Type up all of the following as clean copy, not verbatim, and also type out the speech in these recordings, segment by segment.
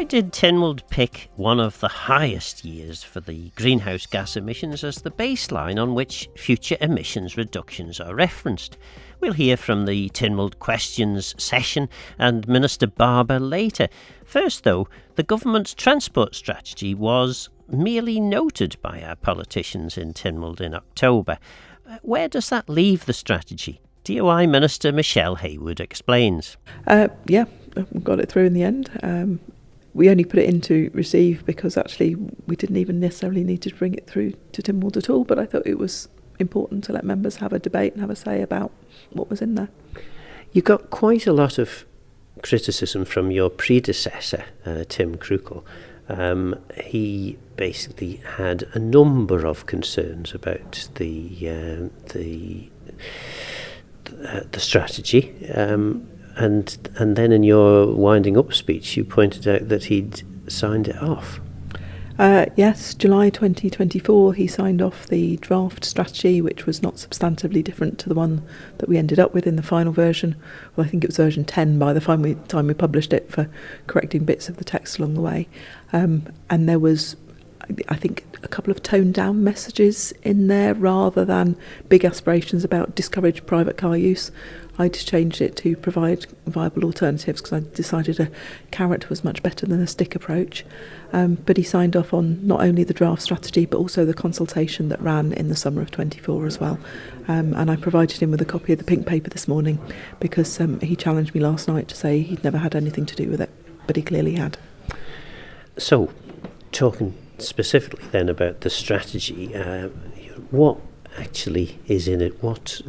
Why did Tynwald pick one of the highest years for the greenhouse gas emissions as the baseline on which future emissions reductions are referenced? We'll hear from the Tynwald Questions session and Minister Barber later. First, though, the government's transport strategy was merely noted by our politicians in Tynwald in October. Where does that leave the strategy? DOI Minister Michelle Haywood explains. We got it through in the end. We only put it into receive because actually we didn't even necessarily need to bring it through to Tynwald at all, but I thought it was important to let members have a debate and have a say about what was in there. You got quite a lot of criticism from your predecessor, Tim Krukle. He basically had a number of concerns about the strategy. And then in your winding up speech, you pointed out that he'd signed it off. Yes, July 2024, he signed off the draft strategy, which was not substantively different to the one that we ended up with in the final version. Well, I think it was version 10 by the time we published it, for correcting bits of the text along the way. And there was, I think, a couple of toned down messages in there rather than big aspirations about discourage private car use. I just changed it to provide viable alternatives because I decided a carrot was much better than a stick approach. But he signed off on not only the draft strategy but also the consultation that ran in the summer of 24 as well. And I provided him with a copy of the pink paper this morning because he challenged me last night to say he'd never had anything to do with it, but he clearly had. So, talking specifically then about the strategy, what actually is in it? What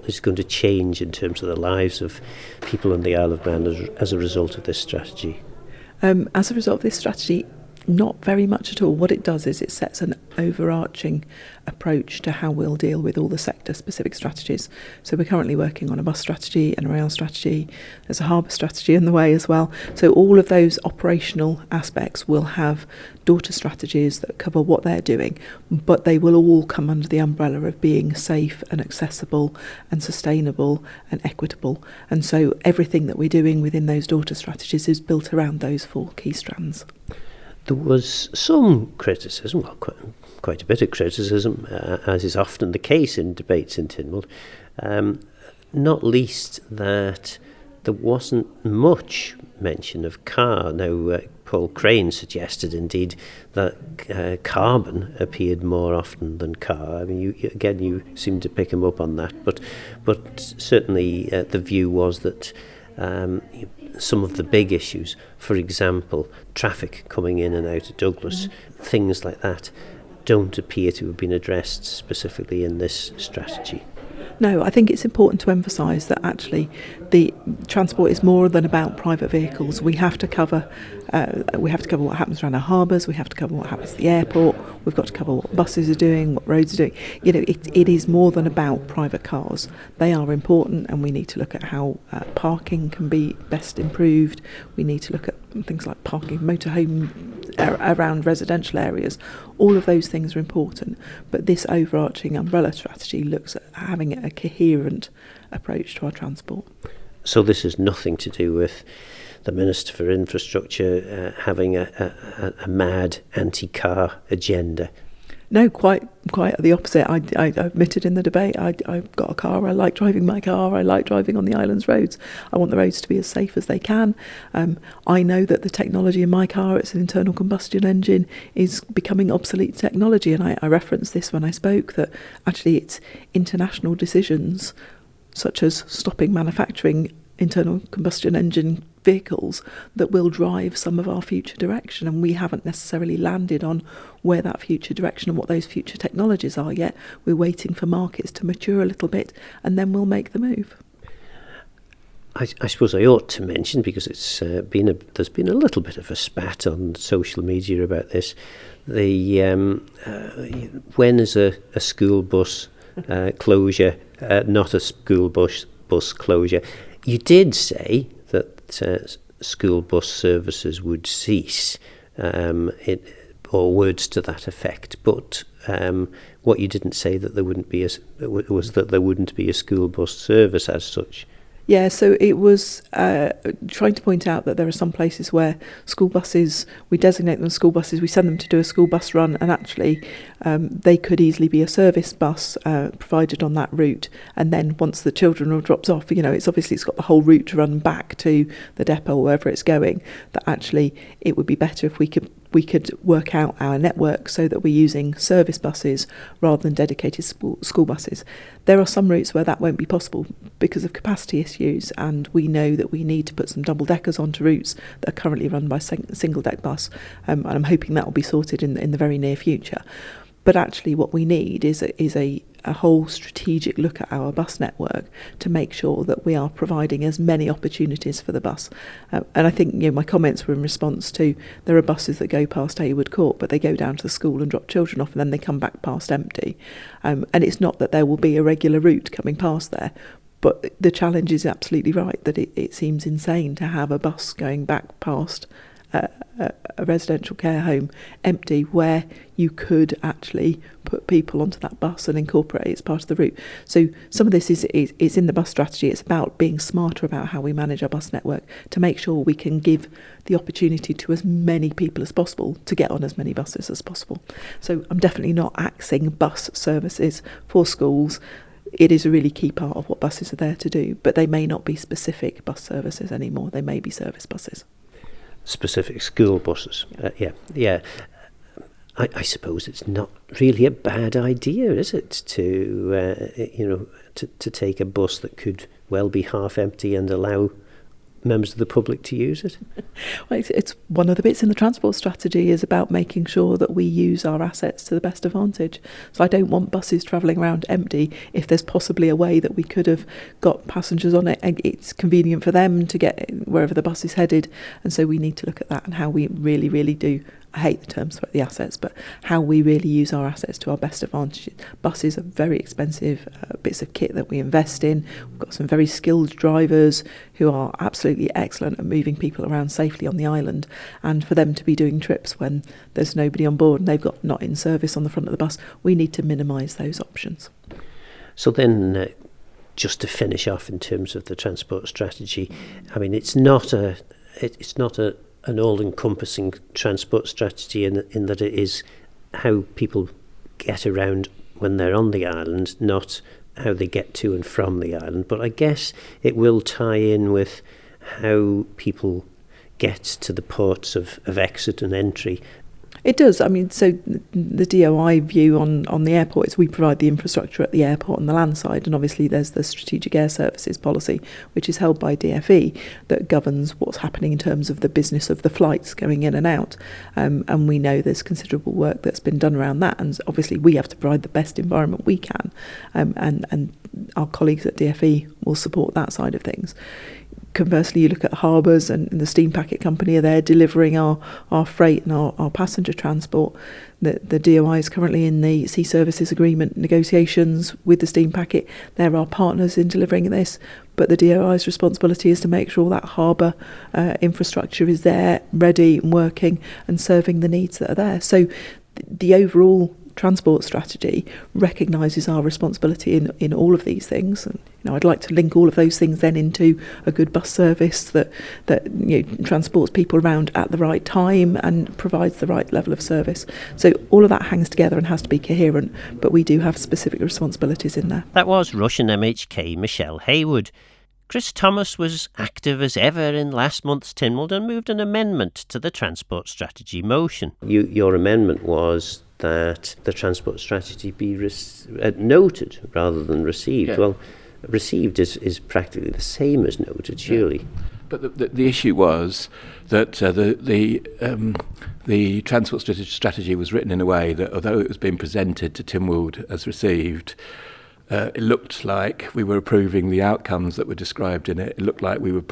is going to change in terms of the lives of people on the Isle of Man as a result of this strategy? As a result of this strategy, not very much at all. What it does is it sets an overarching approach to how we'll deal with all the sector-specific strategies. So we're currently working on a bus strategy and a rail strategy. There's a harbour strategy in the way as well. So all of those operational aspects will have daughter strategies that cover what they're doing, but they will all come under the umbrella of being safe and accessible and sustainable and equitable. And so everything that we're doing within those daughter strategies is built around those four key strands. There was some criticism, well, quite a bit of criticism, as is often the case in debates in Tynwald, not least that there wasn't much mention of car. Now, Paul Crane suggested, indeed, that carbon appeared more often than car. I mean, you seem to pick him up on that, but certainly the view was that some of the big issues, for example, traffic coming in and out of Douglas, things like that, don't appear to have been addressed specifically in this strategy. No, I think it's important to emphasise that actually the transport is more than about private vehicles. We have to cover what happens around our harbours. We have to cover what happens at the airport. We've got to cover what buses are doing, what roads are doing. You know, it is more than about private cars. They are important, and we need to look at how parking can be best improved. We need to look at things like parking motorhome around residential areas. All of those things are important, but this overarching umbrella strategy looks at having a coherent approach to our transport. So this has nothing to do with the Minister for Infrastructure having a mad anti-car agenda? No, quite the opposite. I admitted in the debate, I've got a car, I like driving my car, I like driving on the island's roads. I want the roads to be as safe as they can. I know that the technology in my car, it's an internal combustion engine, is becoming obsolete technology, and I referenced this when I spoke, that actually it's international decisions, such as stopping manufacturing internal combustion engine vehicles, that will drive some of our future direction, and we haven't necessarily landed on where that future direction and what those future technologies are yet. We're waiting for markets to mature a little bit, and then we'll make the move. I suppose I ought to mention, because there's been a little bit of a spat on social media about this, when is a school bus closure not a school bus closure? You did say that school bus services would cease, or words to that effect. But what you didn't say that there wouldn't be was that there wouldn't be a school bus service as such. Yeah, so it was trying to point out that there are some places where school buses, we designate them as school buses, we send them to do a school bus run, and actually they could easily be a service bus provided on that route. And then once the children are dropped off, it's got the whole route to run back to the depot or wherever it's going, that actually it would be better if we could work out our network so that we're using service buses rather than dedicated school buses. There are some routes where that won't be possible because of capacity issues, and we know that we need to put some double-deckers onto routes that are currently run by single-deck bus, and I'm hoping that will be sorted in the very near future. But actually what we need is a whole strategic look at our bus network to make sure that we are providing as many opportunities for the bus. And I think my comments were in response to, there are buses that go past Hayward Court, but they go down to the school and drop children off, and then they come back past empty. And it's not that there will be a regular route coming past there, but the challenge is absolutely right, that it seems insane to have a bus going back past a residential care home empty, where you could actually put people onto that bus and incorporate it as part of the route. So some of this is in the bus strategy. It's about being smarter about how we manage our bus network to make sure we can give the opportunity to as many people as possible to get on as many buses as possible. So I'm definitely not axing bus services for schools. It is a really key part of what buses are there to do, but they may not be specific bus services anymore. They may be service buses. Specific school buses. Yeah. I suppose it's not really a bad idea, is it, to take a bus that could well be half empty and allow members of the public to use it? Well, it's one of the bits in the transport strategy is about making sure that we use our assets to the best advantage. So I don't want buses travelling around empty if there's possibly a way that we could have got passengers on it and it's convenient for them to get wherever the bus is headed. And so we need to look at that and how we really, really do, I hate the term sweat the assets, but how we really use our assets to our best advantage. Buses are very expensive bits of kit that we invest in. We've got some very skilled drivers who are absolutely excellent at moving people around safely on the island, and for them to be doing trips when there's nobody on board and they've got not in service on the front of the bus, we need to minimise those options. So then, just to finish off in terms of the transport strategy, I mean, it's not an all-encompassing transport strategy in that it is how people get around when they're on the island, not how they get to and from the island. But I guess it will tie in with how people get to the ports of exit and entry. It does. I mean, so the DOI view on the airport is we provide the infrastructure at the airport on the land side, and obviously there's the Strategic Air Services policy, which is held by DFE, that governs what's happening in terms of the business of the flights going in and out. And we know there's considerable work that's been done around that, and obviously we have to provide the best environment we can, and our colleagues at DFE will support that side of things. Conversely, you look at harbours and the steam packet company are there delivering our freight and our passenger transport. The DOI is currently in the sea services agreement negotiations with the steam packet. They're our partners in delivering this, but the DOI's responsibility is to make sure that harbour infrastructure is there, ready and working and serving the needs that are there. So the overall transport strategy recognises our responsibility in all of these things, and I'd like to link all of those things then into a good bus service that transports people around at the right time and provides the right level of service. So all of that hangs together and has to be coherent, but we do have specific responsibilities in there. That was Russian MHK Michelle Haywood. Chris Thomas was active as ever in last month's Tynwald and moved an amendment to the transport strategy motion. Your amendment was that the transport strategy be noted rather than received. Yeah. Well, received is practically the same as noted, surely. Yeah. But the issue was that the transport strategy was written in a way that, although it was being presented to Tynwald as received, it looked like we were approving the outcomes that were described in it. It looked like we were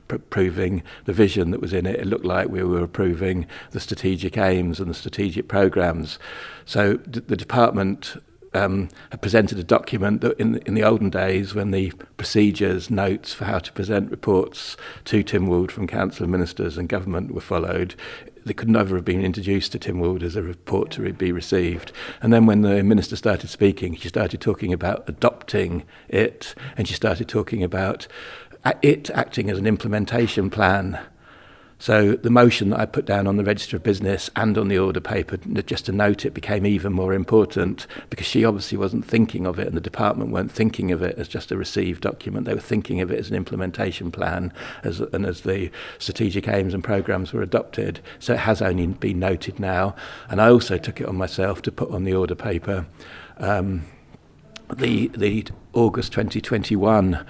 approving the vision that was in it. It looked like we were approving the strategic aims and the strategic programmes. So the department had presented a document that in the olden days, when the procedures, notes for how to present reports to Tynwald from council and ministers and government were followed, they could never have been introduced to Tynwald as a report to be received. And then when the minister started speaking, she started talking about adopting it, and she started talking about it acting as an implementation plan. So the motion that I put down on the Register of Business and on the order paper, just to note it, became even more important because she obviously wasn't thinking of it, and the department weren't thinking of it as just a received document. They were thinking of it as an implementation plan, as the strategic aims and programmes were adopted. So it has only been noted now. And I also took it on myself to put on the order paper the August 2021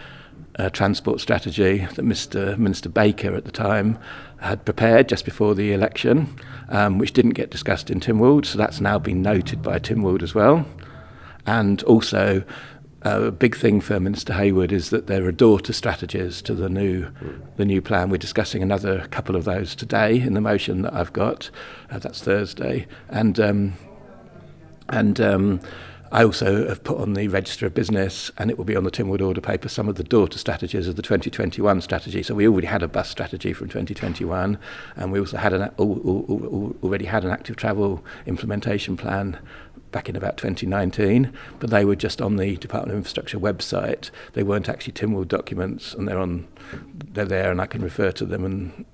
transport strategy that Minister Baker at the time had prepared just before the election, which didn't get discussed in Tynwald, so that's now been noted by Tynwald as well. And also, a big thing for Minister Hayward is that there are daughter strategies to the new plan. We're discussing another couple of those today in the motion that I've got. That's Thursday, and I also have put on the Register of Business, and it will be on the Tynwald order paper, some of the daughter strategies of the 2021 strategy. So we already had a bus strategy from 2021, and we also had already had an active travel implementation plan back in about 2019, but they were just on the Department of Infrastructure website. They weren't actually Tynwald documents, and they're there, and I can refer to them, and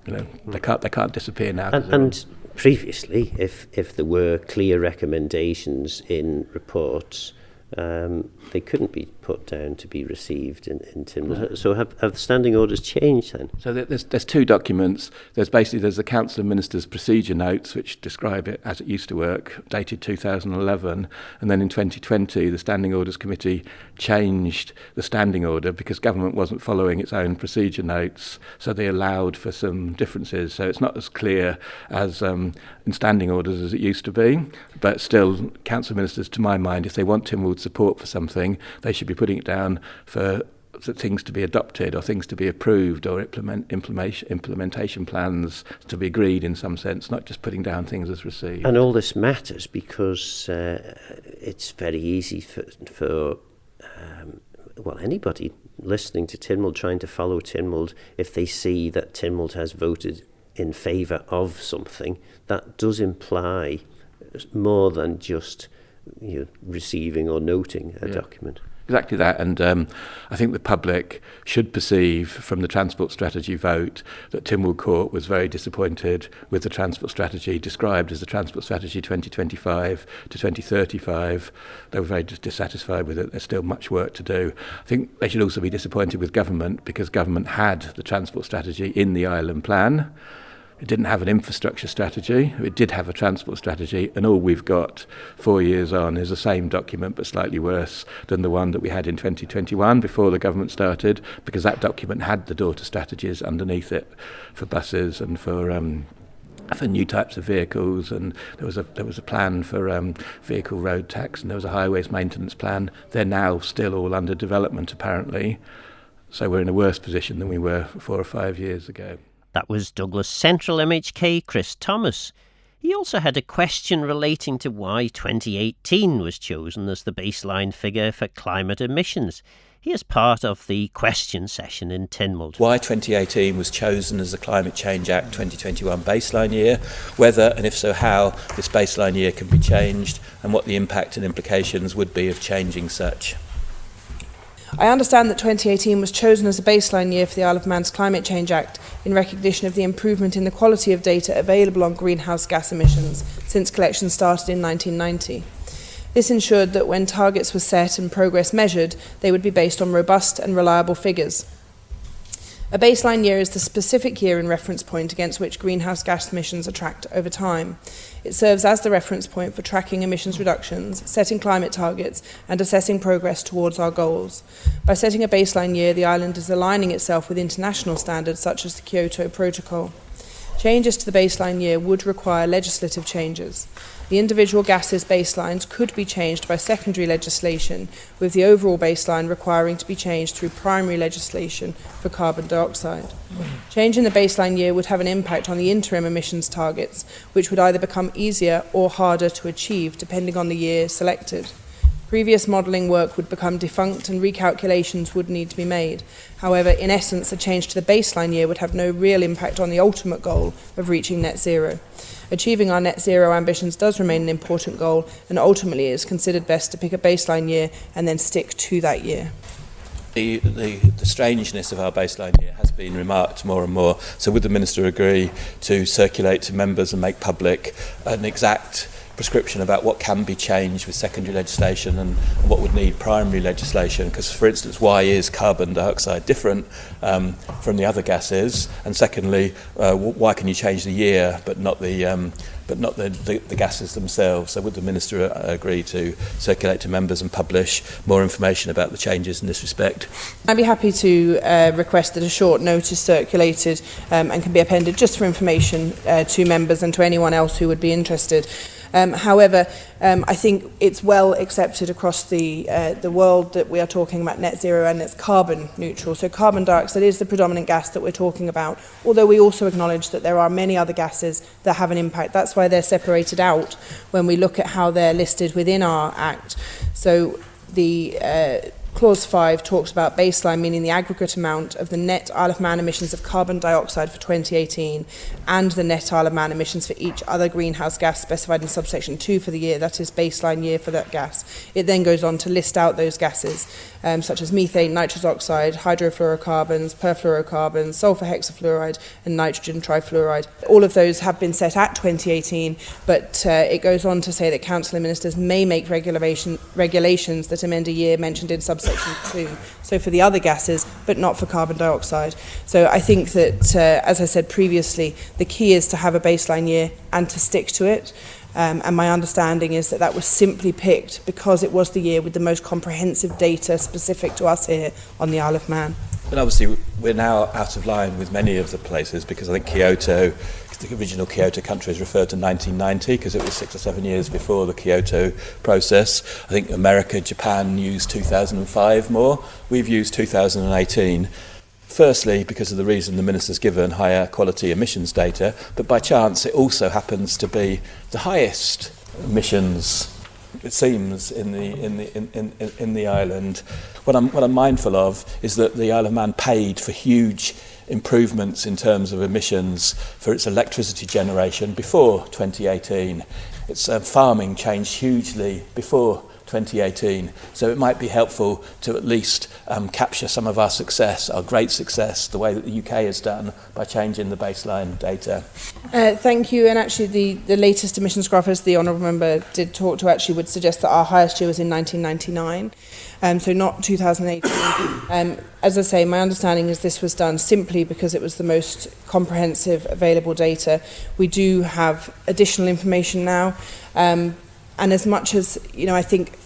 they can't disappear now. And previously, if there were clear recommendations in reports, they couldn't be put down to be received in Tynwald. No. So have the standing orders changed then? So there's two documents. There's the Council of Ministers procedure notes, which describe it as it used to work, dated 2011, and then in 2020 the Standing Orders Committee changed the standing order because government wasn't following its own procedure notes, so they allowed for some differences. So it's not as clear as in standing orders as it used to be, but still, Council of Ministers, to my mind, if they want Tynwald support for something, they should be putting it down for things to be adopted or things to be approved or implementation plans to be agreed in some sense, not just putting down things as received. And all this matters because it's very easy for anybody listening to Tynwald, trying to follow Tynwald, if they see that Tynwald has voted in favour of something, that does imply more than just receiving or noting a document. Exactly that, and I think the public should perceive from the transport strategy vote that Tynwald Court was very disappointed with the transport strategy described as the transport strategy 2025 to 2035. They were very dissatisfied with it. There's still much work to do. I think they should also be disappointed with government because government had the transport strategy in the Island Plan. It didn't have an infrastructure strategy. It did have a transport strategy, and all we've got 4 years on is the same document but slightly worse than the one that we had in 2021 before the government started, because that document had the daughter strategies underneath it for buses and for new types of vehicles, and there was a plan for vehicle road tax, and there was a highways maintenance plan. They're now still all under development apparently, so we're in a worse position than we were 4 or 5 years ago. That was Douglas Central MHK Chris Thomas. He also had a question relating to why 2018 was chosen as the baseline figure for climate emissions. Here's part of the question session in Tynwald. Why 2018 was chosen as the Climate Change Act 2021 baseline year, whether, and if so how, this baseline year can be changed, and what the impact and implications would be of changing such. I understand that 2018 was chosen as a baseline year for the Isle of Man's Climate Change Act in recognition of the improvement in the quality of data available on greenhouse gas emissions since collection started in 1990. This ensured that when targets were set and progress measured, they would be based on robust and reliable figures. A baseline year is the specific year and reference point against which greenhouse gas emissions are tracked over time. It serves as the reference point for tracking emissions reductions, setting climate targets, and assessing progress towards our goals. By setting a baseline year, the island is aligning itself with international standards such as the Kyoto Protocol. Changes to the baseline year would require legislative changes. The individual gases baselines could be changed by secondary legislation, with the overall baseline requiring to be changed through primary legislation for carbon dioxide. Change in the baseline year would have an impact on the interim emissions targets, which would either become easier or harder to achieve depending on the year selected. Previous modelling work would become defunct and recalculations would need to be made. However, in essence, a change to the baseline year would have no real impact on the ultimate goal of reaching net zero. Achieving our net zero ambitions does remain an important goal, and ultimately it is considered best to pick a baseline year and then stick to that year. The strangeness of our baseline year has been remarked more and more. So would the Minister agree to circulate to members and make public an exact prescription about what can be changed with secondary legislation and what would need primary legislation? Because, for instance, why is carbon dioxide different from the other gases? And secondly, why can you change the year but not the gases themselves? So would the Minister agree to circulate to members and publish more information about the changes in this respect? I'd be happy to request that a short notice circulated and can be appended just for information to members and to anyone else who would be interested. However, I think it's well accepted across the world that we are talking about net zero and it's carbon neutral. So carbon dioxide is the predominant gas that we're talking about, although we also acknowledge that there are many other gases that have an impact. That's why they're separated out when we look at how they're listed within our Act. So the Clause 5 talks about baseline, meaning the aggregate amount of the net Isle of Man emissions of carbon dioxide for 2018 and the net Isle of Man emissions for each other greenhouse gas specified in subsection 2 for the year, that is baseline year for that gas. It then goes on to list out those gases, such as methane, nitrous oxide, hydrofluorocarbons, perfluorocarbons, sulfur hexafluoride and nitrogen trifluoride. All of those have been set at 2018, but it goes on to say that Council and Ministers may make regulations that amend a year mentioned in subsection 2, so for the other gases, but not for carbon dioxide. So I think that, as I said previously, the key is to have a baseline year and to stick to it. And my understanding is that was simply picked because it was the year with the most comprehensive data specific to us here on the Isle of Man. But obviously we're now out of line with many of the places, because I think Kyoto, the original Kyoto countries, referred to 1990 because it was 6 or 7 years before the Kyoto process. I think America, Japan used 2005 more. We've used 2018. Firstly, because of the reason the Minister's given, higher quality emissions data, but by chance it also happens to be the highest emissions, it seems, in the island. What I'm mindful of is that the Isle of Man paid for huge improvements in terms of emissions for its electricity generation before 2018. Its farming changed hugely before 2018, so it might be helpful to at least capture some of our success, our great success, the way that the UK has done by changing the baseline data. Thank you. And actually the latest emissions graph, as the Honourable Member did talk to, actually would suggest that our highest year was in 1999, so not 2018. As I say, my understanding is this was done simply because it was the most comprehensive available data. We do have additional information now, and as much as, I think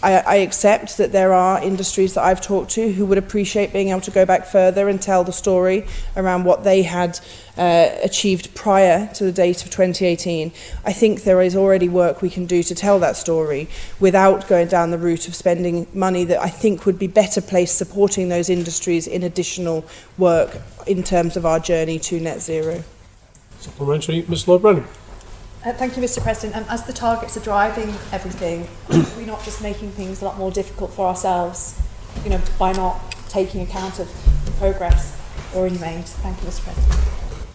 I accept that there are industries that I've talked to who would appreciate being able to go back further and tell the story around what they had achieved prior to the date of 2018. I think there is already work we can do to tell that story without going down the route of spending money that I think would be better placed supporting those industries in additional work in terms of our journey to net zero. Supplementary, Ms Lord-Brennan. Thank you, Mr President. As the targets are driving everything, are we not just making things a lot more difficult for ourselves, by not taking account of the progress already made? Thank you, Mr President.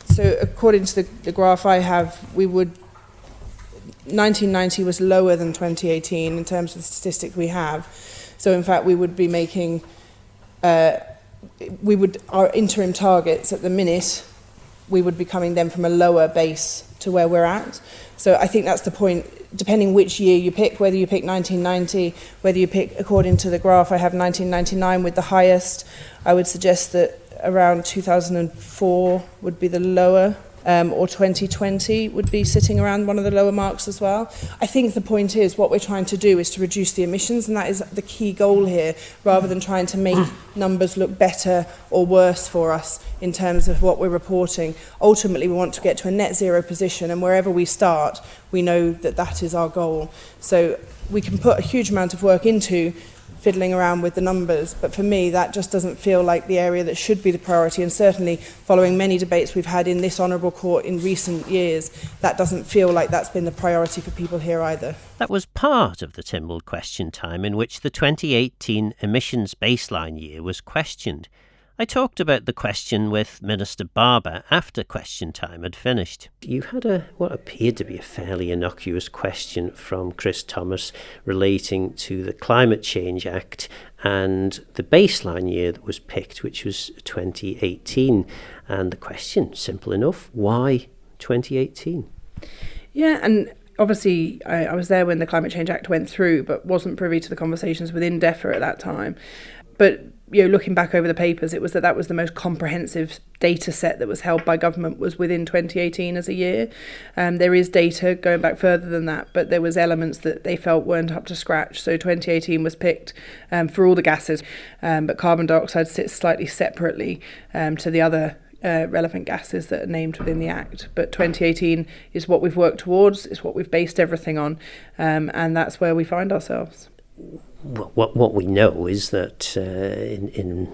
So according to the graph I have, 1990 was lower than 2018 in terms of the statistic we have. So in fact, we would be making, our interim targets at the minute, we would be coming then from a lower base to where we're at. So I think that's the point, depending which year you pick, whether you pick 1990, whether you pick, according to the graph, I have 1999 with the highest. I would suggest that around 2004 would be the lower, or 2020 would be sitting around one of the lower marks as well. I think the point is what we're trying to do is to reduce the emissions, and that is the key goal here, rather than trying to make numbers look better or worse for us in terms of what we're reporting. Ultimately, we want to get to a net zero position, and wherever we start, we know that that is our goal. So we can put a huge amount of work into fiddling around with the numbers, but for me that just doesn't feel like the area that should be the priority, and certainly following many debates we've had in this honourable court in recent years, that doesn't feel like that's been the priority for people here either. That was part of the Tynwald question time in which the 2018 emissions baseline year was questioned. I talked about the question with Minister Barber after question time had finished. You had what appeared to be a fairly innocuous question from Chris Thomas relating to the Climate Change Act and the baseline year that was picked, which was 2018. And the question, simple enough, why 2018? Yeah, and obviously I was there when the Climate Change Act went through, but wasn't privy to the conversations within DEFRA at that time. But looking back over the papers, it was that was the most comprehensive data set that was held by government was within 2018 as a year. There is data going back further than that, but there was elements that they felt weren't up to scratch. So 2018 was picked for all the gases, but carbon dioxide sits slightly separately to the other relevant gases that are named within the Act. But 2018 is what we've worked towards, is what we've based everything on, and that's where we find ourselves. What we know is that in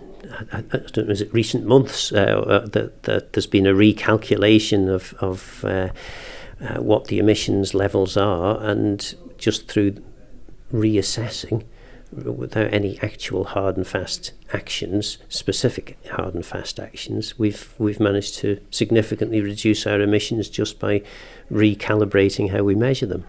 I don't know, is it recent months that there's been a recalculation of what the emissions levels are, and just through reassessing, without any actual hard and fast actions, specific hard and fast actions, we've managed to significantly reduce our emissions just by recalibrating how we measure them.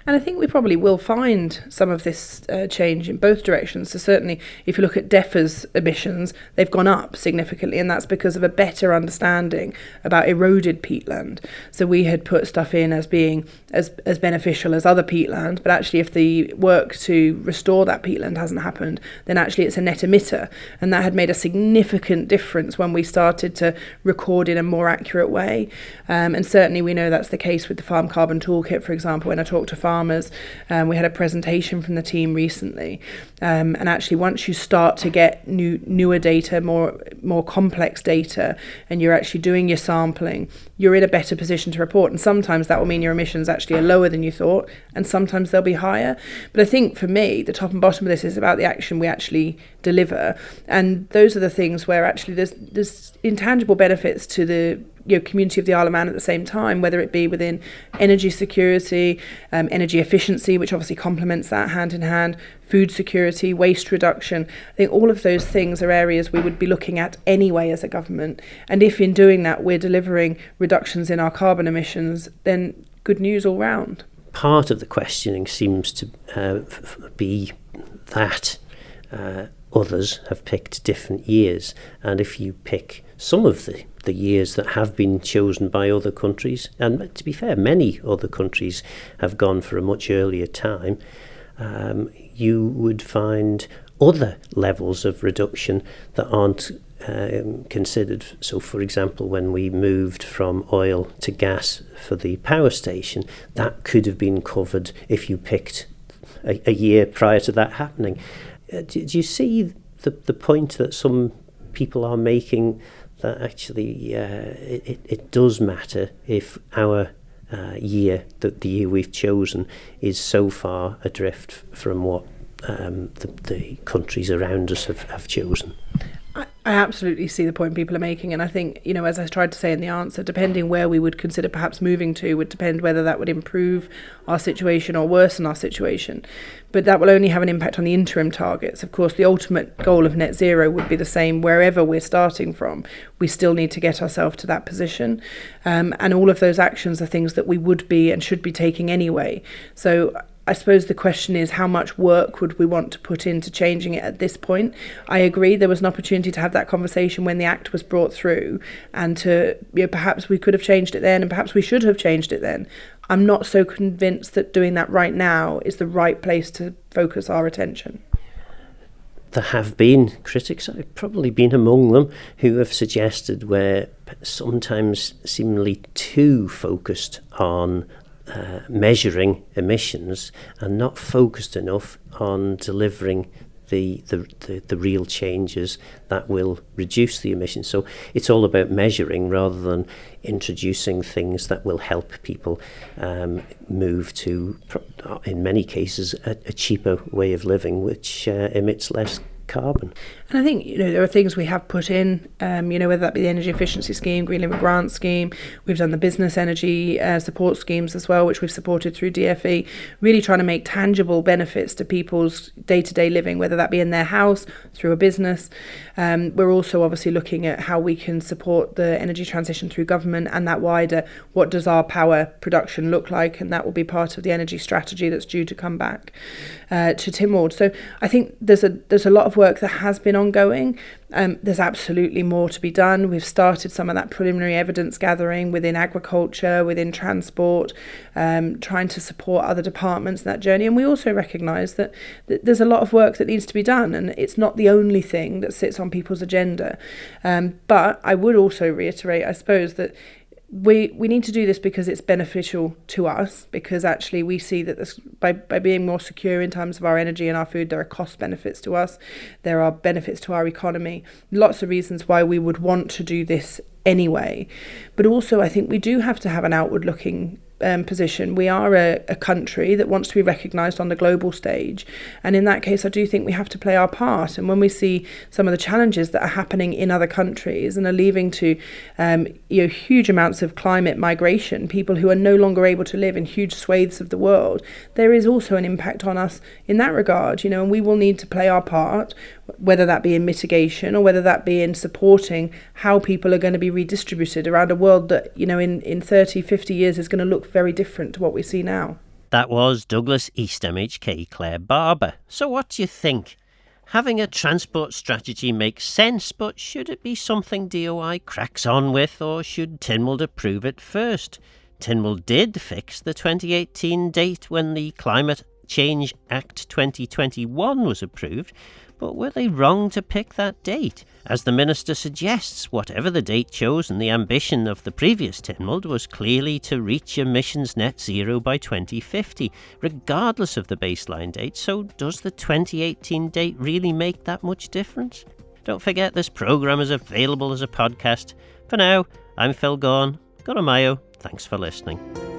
And I think we probably will find some of this change in both directions. So certainly, if you look at DEFRA's emissions, they've gone up significantly, and that's because of a better understanding about eroded peatland. So we had put stuff in as being as beneficial as other peatland, but actually if the work to restore that peatland hasn't happened, then actually it's a net emitter. And that had made a significant difference when we started to record in a more accurate way. And certainly we know that's the case with the Farm Carbon Toolkit, for example. When I talk to farmers, we had a presentation from the team recently, and actually once you start to get newer data, more complex data, and you're actually doing your sampling, you're in a better position to report. And sometimes that will mean your emissions actually are lower than you thought, and sometimes they'll be higher. But I think for me, the top and bottom of this is about the action we actually deliver, and those are the things where actually there's intangible benefits to the community of the Isle of Man at the same time, whether it be within energy security, energy efficiency, which obviously complements that hand in hand, food security, waste reduction. I think all of those things are areas we would be looking at anyway as a government. And if in doing that we're delivering reductions in our carbon emissions, then good news all round. Part of the questioning seems to be that others have picked different years, and if you pick some of the years that have been chosen by other countries, and to be fair, many other countries have gone for a much earlier time, you would find other levels of reduction that aren't considered. So, for example, when we moved from oil to gas for the power station, that could have been covered if you picked a year prior to that happening. Do you see the point that some people are making, that actually it does matter if our year, the year we've chosen, is so far adrift from what the countries around us have chosen? I absolutely see the point people are making, and I think, as I tried to say in the answer, depending where we would consider perhaps moving to would depend whether that would improve our situation or worsen our situation. But that will only have an impact on the interim targets. Of course, the ultimate goal of net zero would be the same wherever we're starting from. We still need to get ourselves to that position. And all of those actions are things that we would be and should be taking anyway. So I suppose the question is, how much work would we want to put into changing it at this point? I agree there was an opportunity to have that conversation when the Act was brought through, and to perhaps we could have changed it then, and perhaps we should have changed it then. I'm not so convinced that doing that right now is the right place to focus our attention. There have been critics, I've probably been among them, who have suggested we're sometimes seemingly too focused on measuring emissions and not focused enough on delivering the real changes that will reduce the emissions. So it's all about measuring rather than introducing things that will help people move to, in many cases, a cheaper way of living which emits less carbon. And I think, there are things we have put in, whether that be the energy efficiency scheme, Green Limit Grant scheme. We've done the business energy support schemes as well, which we've supported through DFE, really trying to make tangible benefits to people's day-to-day living, whether that be in their house, through a business. We're also obviously looking at how we can support the energy transition through government, and that wider, what does our power production look like? And that will be part of the energy strategy that's due to come back to Tynwald. So I think there's a lot of work work that has been ongoing. There's absolutely more to be done. We've started some of that preliminary evidence gathering within agriculture, within transport, trying to support other departments in that journey. And we also recognise that there's a lot of work that needs to be done, and it's not the only thing that sits on people's agenda. But I would also reiterate, I suppose, that we need to do this because it's beneficial to us, because actually we see that this, by being more secure in terms of our energy and our food, there are cost benefits to us, there are benefits to our economy, lots of reasons why we would want to do this anyway. But also I think we do have to have an outward looking position. We are a country that wants to be recognised on the global stage, and in that case I do think we have to play our part. And when we see some of the challenges that are happening in other countries and are leading to huge amounts of climate migration, people who are no longer able to live in huge swathes of the world, there is also an impact on us in that regard, and we will need to play our part, whether that be in mitigation or whether that be in supporting how people are going to be redistributed around a world that, in 30, 50 years is going to look very different to what we see now. That was Douglas East MHK Claire Barber. So what do you think? Having a transport strategy makes sense, but should it be something DOI cracks on with, or should Tynwald approve it first? Tynwald did fix the 2018 date when the Climate Change Act 2021 was approved, but were they wrong to pick that date? As the Minister suggests, whatever the date chosen, the ambition of the previous Tynwald was clearly to reach emissions net zero by 2050, regardless of the baseline date. So does the 2018 date really make that much difference? Don't forget this programme is available as a podcast. For now, I'm Phil Gaughan. Go to Mayo. Thanks for listening.